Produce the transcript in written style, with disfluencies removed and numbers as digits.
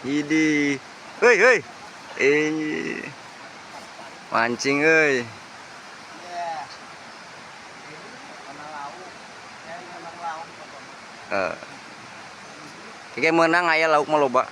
Idi. Hei, hei. Eh, mancing euy. Kayak menang aya lauk mah loba.